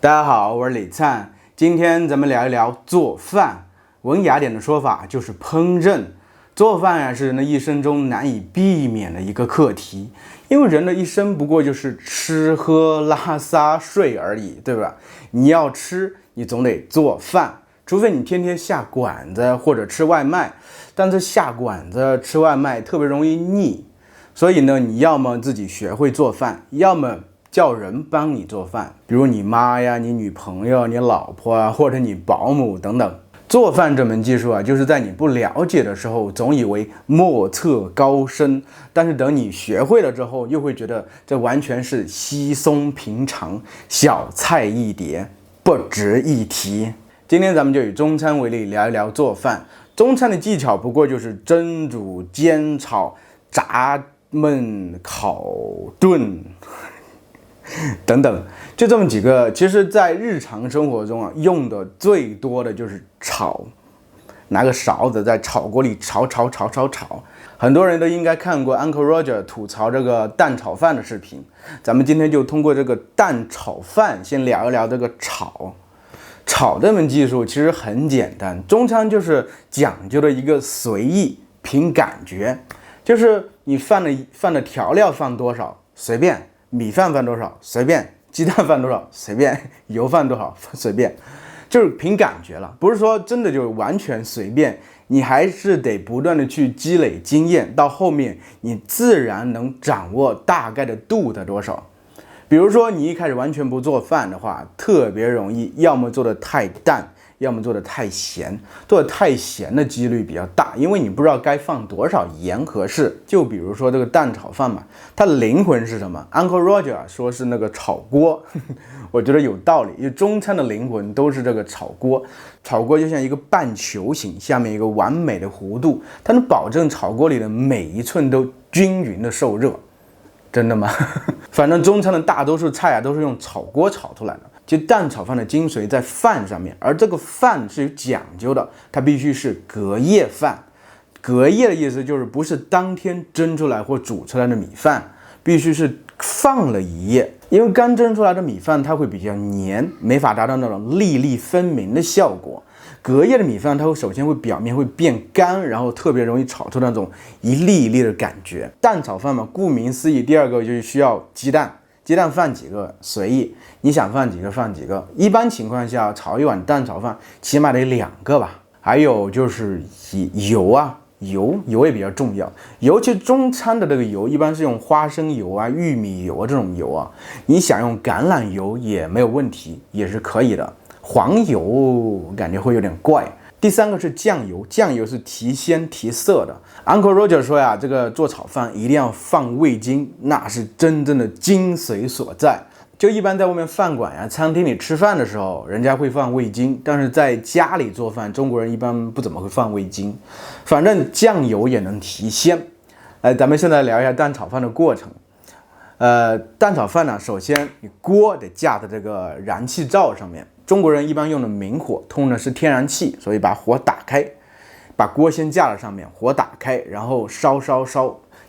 大家好，我是李灿，今天咱们聊一聊做饭。文雅点的说法就是烹饪。做饭呀，是人的一生中难以避免的一个课题，因为人的一生不过就是吃喝拉撒睡而已，对吧？你要吃，你总得做饭，除非你天天下馆子或者吃外卖，但是下馆子吃外卖特别容易腻，所以呢，你要么自己学会做饭，要么叫人帮你做饭，比如你妈呀、你女朋友、你老婆啊，或者你保姆等等。做饭这门技术啊，就是在你不了解的时候，总以为莫测高深，但是等你学会了之后，又会觉得这完全是稀松平常，小菜一碟，不值一提。今天咱们就以中餐为例，聊一聊做饭。中餐的技巧不过就是蒸、煮、煎、炒、炸、焖、烤、炖等等，就这么几个。其实在日常生活中啊，用的最多的就是炒，拿个勺子在炒锅里炒。很多人都应该看过 Uncle Roger 吐槽这个蛋炒饭的视频，咱们今天就通过这个蛋炒饭先聊一聊这个炒这门技术。其实很简单，中餐就是讲究的一个随意凭感觉，就是你饭的调料放多少随便，米饭放多少随便，鸡蛋放多少随便，油放多少随便，就是凭感觉了，不是说真的就完全随便，你还是得不断的去积累经验，到后面你自然能掌握大概的度的多少。比如说你一开始完全不做饭的话，特别容易要么做的太淡，要么做的太咸，做的太咸的几率比较大，因为你不知道该放多少盐合适。就比如说这个蛋炒饭嘛，它的灵魂是什么？ Uncle Roger 说是那个炒锅我觉得有道理，因为中餐的灵魂都是这个炒锅。炒锅就像一个半球形，下面一个完美的弧度，它能保证炒锅里的每一寸都均匀的受热。真的吗？反正中餐的大多数菜啊都是用炒锅炒出来的。其实蛋炒饭的精髓在饭上面，而这个饭是有讲究的，它必须是隔夜饭。隔夜的意思就是不是当天蒸出来或煮出来的米饭，必须是放了一夜，因为刚蒸出来的米饭它会比较黏，没法达到那种粒粒分明的效果。隔夜的米饭它会首先会表面会变干，然后特别容易炒出那种一粒一粒的感觉。蛋炒饭嘛，顾名思义，第二个就是需要鸡蛋。鸡蛋放几个随意，你想放几个放几个。一般情况下，炒一碗蛋炒饭起码得2个吧。还有就是油啊，油也比较重要。尤其中餐的这个油，一般是用花生油啊、玉米油啊这种油啊。你想用橄榄油也没有问题，也是可以的。黄油感觉会有点怪。第三个是酱油，酱油是提鲜提色的。Uncle Roger 说呀，这个做炒饭一定要放味精，那是真正的精髓所在。就一般在外面饭馆呀、餐厅里吃饭的时候，人家会放味精，但是在家里做饭，中国人一般不怎么会放味精。反正酱油也能提鲜。咱们现在聊一下蛋炒饭的过程。蛋炒饭呢，首先你锅得架在这个燃气灶上面。中国人一般用的明火，通的是天然气，所以把火打开，把锅先架在上面，火打开，然后烧。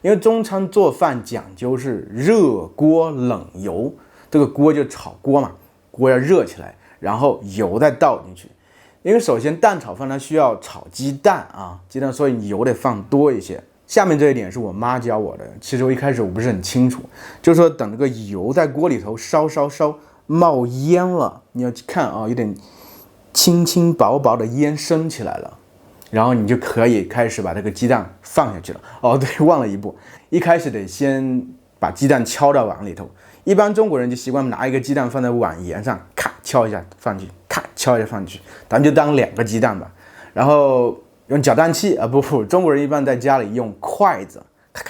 因为中餐做饭讲究是热锅冷油，这个锅就炒锅嘛，锅要热起来，然后油再倒进去。因为首先蛋炒饭它需要炒鸡蛋啊，鸡蛋，所以油得放多一些。下面这一点是我妈教我的，其实我一开始我不是很清楚，就是说等这个油在锅里头烧冒烟了，你要看啊，有点轻薄的烟升起来了，然后你就可以开始把这个鸡蛋放下去了。哦，对，忘了一步，一开始得先把鸡蛋敲到碗里头。一般中国人就习惯拿一个鸡蛋放在碗沿上，咔敲一下放进去，咔敲一下放进去，咱们就当2个鸡蛋吧。然后用搅蛋器啊，不，中国人一般在家里用筷子，咔，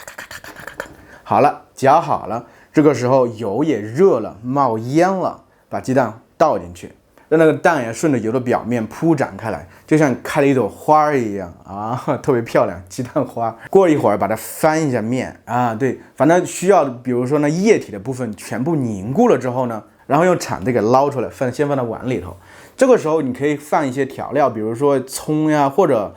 好了，搅好了。这个时候油也热了，冒烟了，把鸡蛋倒进去，让那个蛋也顺着油的表面铺展开来，就像开了一朵花一样啊，特别漂亮，鸡蛋花。过一会儿把它翻一下面啊，对，反正需要，比如说那液体的部分全部凝固了之后呢，然后用铲子给捞出来，先放到碗里头。这个时候你可以放一些调料，比如说葱呀，或者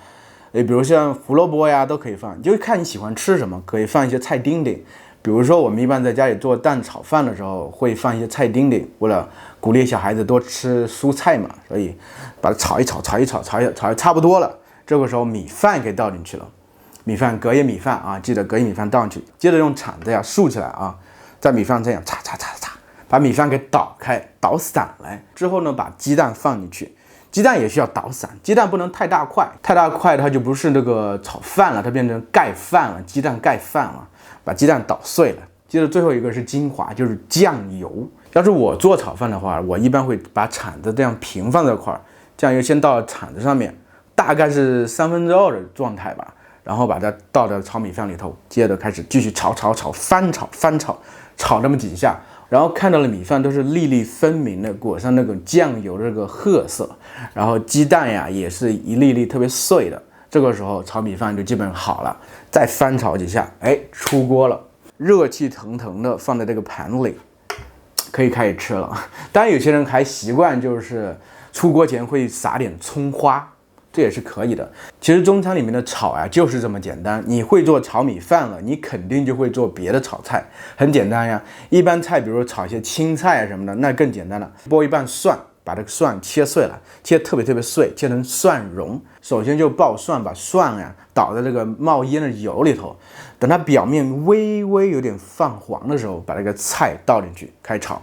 比如像胡萝卜呀，都可以放，就看你喜欢吃什么，可以放一些菜丁丁。比如说我们一般在家里做蛋炒饭的时候，会放一些菜丁丁，为了鼓励小孩子多吃蔬菜嘛，所以把它炒一炒差不多了。这个时候米饭给倒进去了，米饭隔夜米饭啊，记得隔夜米饭倒进去，接着用铲子呀竖起来啊，在米饭这样擦，把米饭给倒开，倒散来之后呢，把鸡蛋放进去。鸡蛋也需要捣散，鸡蛋不能太大块，太大块它就不是那个炒饭了，它变成盖饭了，鸡蛋盖饭了。把鸡蛋捣碎了，接着最后一个是精华，就是酱油。要是我做炒饭的话，我一般会把铲子这样平放在一块儿，酱油先倒到铲子上面，大概是2/3的状态吧，然后把它倒到炒米饭里头，接着开始继续炒，翻炒那么几下。然后看到了米饭都是粒粒分明的，裹上那个酱油的这个褐色，然后鸡蛋呀也是一粒粒特别碎的。这个时候炒米饭就基本上好了，再翻炒几下，出锅了，热气腾腾的放在这个盘里，可以开始吃了。当然有些人还习惯就是出锅前会撒点葱花，这也是可以的。其实中餐里面的炒啊就是这么简单，你会做炒米饭了，你肯定就会做别的炒菜，很简单呀。一般菜比如说炒一些青菜啊什么的，那更简单了，剥一半蒜，把这个蒜切碎了，切特别碎，切成蒜蓉。首先就爆蒜，把蒜呀倒在这个冒烟的油里头，等它表面微微有点泛黄的时候，把这个菜倒进去开炒。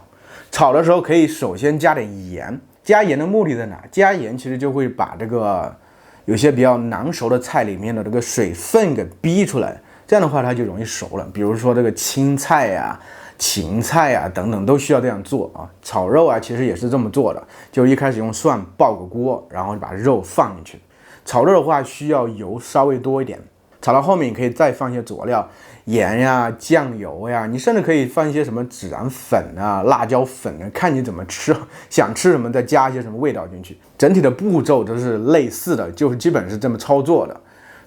炒的时候可以首先加点盐。加盐的目的在哪？加盐其实就会把这个有些比较难熟的菜里面的这个水分给逼出来，这样的话它就容易熟了。比如说这个青菜呀、芹菜呀等等都需要这样做啊。炒肉啊其实也是这么做的，就一开始用蒜爆个锅，然后就把肉放进去。炒肉的话需要油稍微多一点，炒到后面你可以再放一些佐料，盐呀、酱油呀，你甚至可以放一些什么孜然粉啊、辣椒粉啊，看你怎么吃，想吃什么再加一些什么味道进去。整体的步骤都是类似的，就是基本是这么操作的。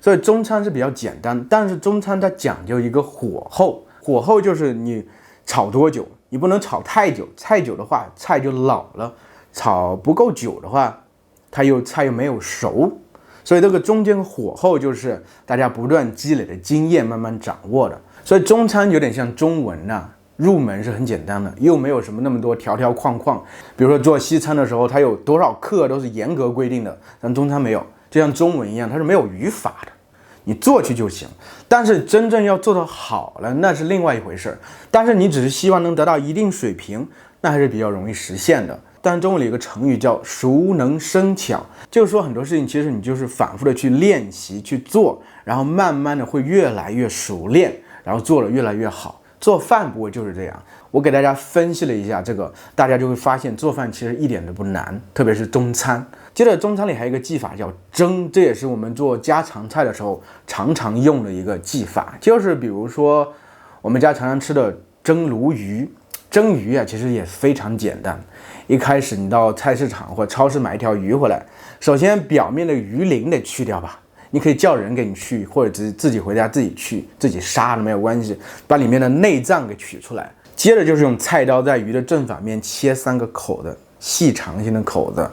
所以中餐是比较简单，但是中餐它讲究一个火候，火候就是你炒多久，你不能炒太久，太久的话菜就老了，炒不够久的话，菜又没有熟。所以这个中间火候就是大家不断积累的经验慢慢掌握的。所以中餐有点像中文啊，入门是很简单的，又没有什么那么多条条框框。比如说做西餐的时候，它有多少克都是严格规定的，但中餐没有，就像中文一样，它是没有语法的，你做去就行。但是真正要做得好了，那是另外一回事。但是你只是希望能得到一定水平，那还是比较容易实现的。但中文里有个成语叫熟能生巧，就是说很多事情其实你就是反复的去练习去做，然后慢慢的会越来越熟练，然后做得越来越好。做饭不会就是这样，我给大家分析了一下这个，大家就会发现做饭其实一点都不难，特别是中餐。接着中餐里还有一个技法叫蒸，这也是我们做家常菜的时候常常用的一个技法，就是比如说我们家常常吃的蒸鲈鱼。蒸鱼啊，其实也非常简单。一开始你到菜市场或超市买一条鱼回来，首先表面的鱼鳞得去掉吧，你可以叫人给你去，或者自己回家自己去，自己杀都没有关系，把里面的内脏给取出来。接着就是用菜刀在鱼的正反面切3个口的细长型的口子，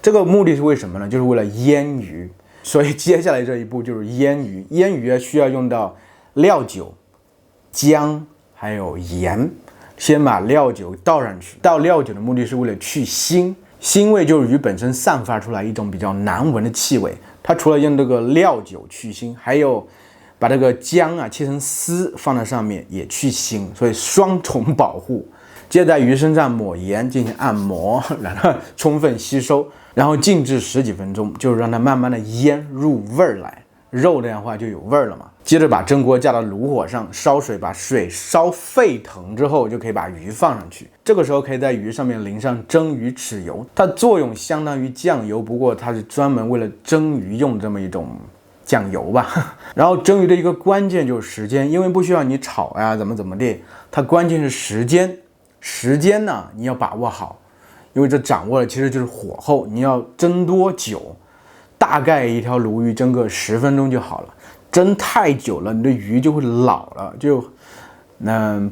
这个目的是为什么呢？就是为了腌鱼。所以接下来这一步就是腌鱼。腌鱼需要用到料酒、姜还有盐。先把料酒倒上去，倒料酒的目的是为了去腥，腥味就是鱼本身散发出来一种比较难闻的气味。它除了用这个料酒去腥，还有把这个姜啊切成丝放在上面也去腥，所以双重保护。接着在鱼身上抹盐进行按摩，让它充分吸收，然后静置10几分钟，就是让它慢慢的腌入味儿来。肉这样的话就有味儿了嘛。接着把蒸锅架到炉火上，烧水，把水烧沸腾之后，就可以把鱼放上去。这个时候可以在鱼上面淋上蒸鱼豉油，它作用相当于酱油，不过它是专门为了蒸鱼用这么一种酱油吧。然后蒸鱼的一个关键就是时间，因为不需要你炒呀怎么地，它关键是时间。时间呢你要把握好，因为这掌握了其实就是火候，你要蒸多久。大概一条鲈鱼蒸个10分钟就好了，蒸太久了，你的鱼就会老了，就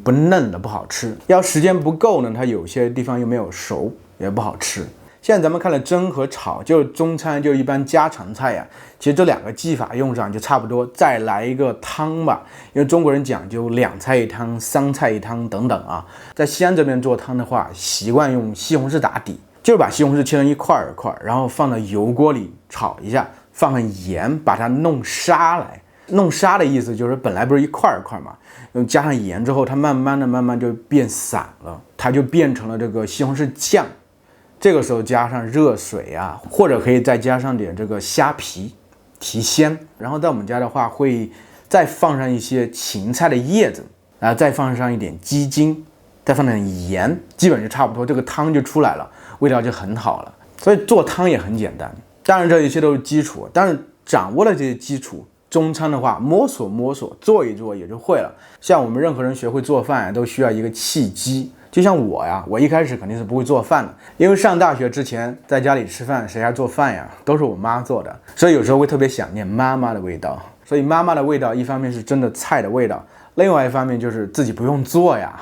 不嫩了，不好吃。要时间不够呢，它有些地方又没有熟，也不好吃。现在咱们看了蒸和炒，就是中餐，就一般家常菜呀。其实这2个技法用上就差不多，再来一个汤吧，因为中国人讲究2菜一汤、3菜一汤等等啊。在西安这边做汤的话，习惯用西红柿打底，就是把西红柿切成一块一块，然后放到油锅里炒一下，放上盐，把它弄沙来。弄沙的意思就是本来不是一块一块嘛，加上盐之后，它慢慢就变散了，它就变成了这个西红柿酱。这个时候加上热水啊，或者可以再加上点这个虾皮提鲜。然后在我们家的话，会再放上一些芹菜的叶子，然后再放上一点鸡精，再放点盐，基本就差不多，这个汤就出来了，味道就很好了。所以做汤也很简单，当然这一切都是基础，但是掌握了这些基础，中餐的话摸索做一做也就会了。像我们任何人学会做饭都需要一个契机。就像我呀，我一开始肯定是不会做饭的，因为上大学之前在家里吃饭，谁还做饭呀？都是我妈做的，所以有时候会特别想念妈妈的味道。所以妈妈的味道，一方面是真的菜的味道，另外一方面就是自己不用做呀，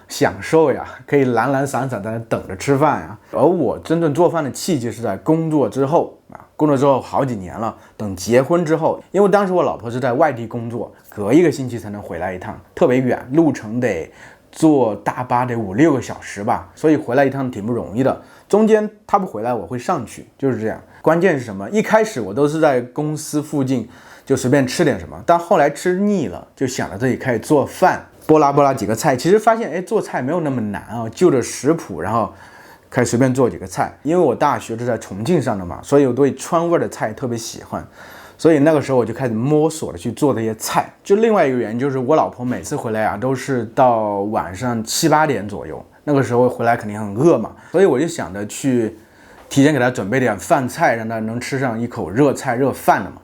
享受呀，可以懒懒散散在那等着吃饭呀。而我真正做饭的契机是在工作之后啊，工作之后好几年了，等结婚之后，因为当时我老婆是在外地工作，隔1个星期才能回来一趟，特别远，路程得坐大巴得5-6个小时吧，所以回来一趟挺不容易的。中间他不回来，我会上去，就是这样。关键是什么？一开始我都是在公司附近就随便吃点什么，但后来吃腻了，就想着自己开始做饭，拨拉几个菜。其实发现，做菜没有那么难啊，就着食谱，然后开始随便做几个菜。因为我大学是在重庆上的嘛，所以我对川味的菜特别喜欢。所以那个时候我就开始摸索的去做这些菜。就另外一个原因就是我老婆每次回来啊，都是到晚上7-8点左右，那个时候回来肯定很饿嘛，所以我就想着去提前给她准备点饭菜，让她能吃上一口热菜热饭的嘛。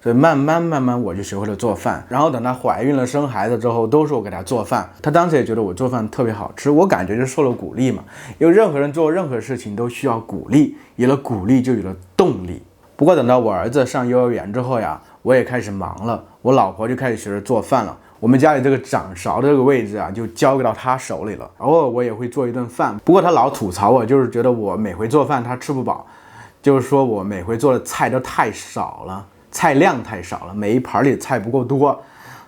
所以慢慢我就学会了做饭。然后等她怀孕了生孩子之后，都是我给她做饭。她当时也觉得我做饭特别好吃，我感觉就受了鼓励嘛。因为任何人做任何事情都需要鼓励，有了鼓励就有了动力。不过等到我儿子上幼儿园之后呀，我也开始忙了，我老婆就开始学着做饭了。我们家里这个掌勺的这个位置啊，就交给到她手里了。偶尔我也会做一顿饭，不过她老吐槽我，就是觉得我每回做饭她吃不饱，就是说我每回做的菜都太少了，菜量太少了，每一盘里菜不够多。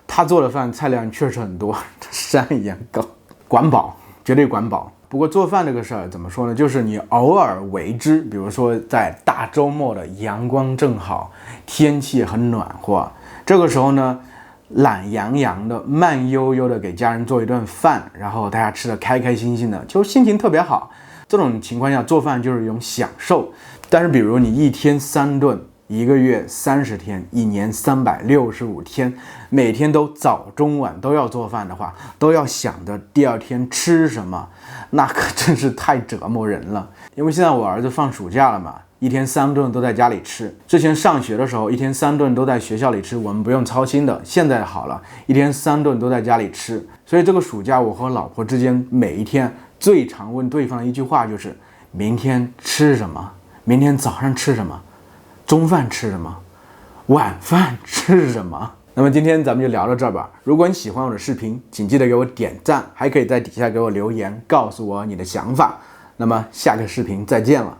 她做的饭菜量确实很多，山一样高，管饱，绝对管饱。不过做饭这个事儿怎么说呢？就是你偶尔为之，比如说在大周末的阳光正好，天气很暖和，这个时候呢，懒洋洋的、慢悠悠的给家人做一顿饭，然后大家吃得开开心心的，就心情特别好。这种情况下做饭就是一种享受。但是比如你1天3顿，1个月30天，1年365天，每天都早中晚都要做饭的话，都要想着第2天吃什么，那可真是太折磨人了。因为现在我儿子放暑假了嘛，1天3顿都在家里吃。之前上学的时候，1天3顿都在学校里吃，我们不用操心的。现在好了，1天3顿都在家里吃。所以这个暑假我和老婆之间每一天最常问对方的一句话就是：明天吃什么？明天早上吃什么？中饭吃什么？晚饭吃什么？那么今天咱们就聊到这儿吧。如果你喜欢我的视频，请记得给我点赞，还可以在底下给我留言，告诉我你的想法。那么下个视频再见了。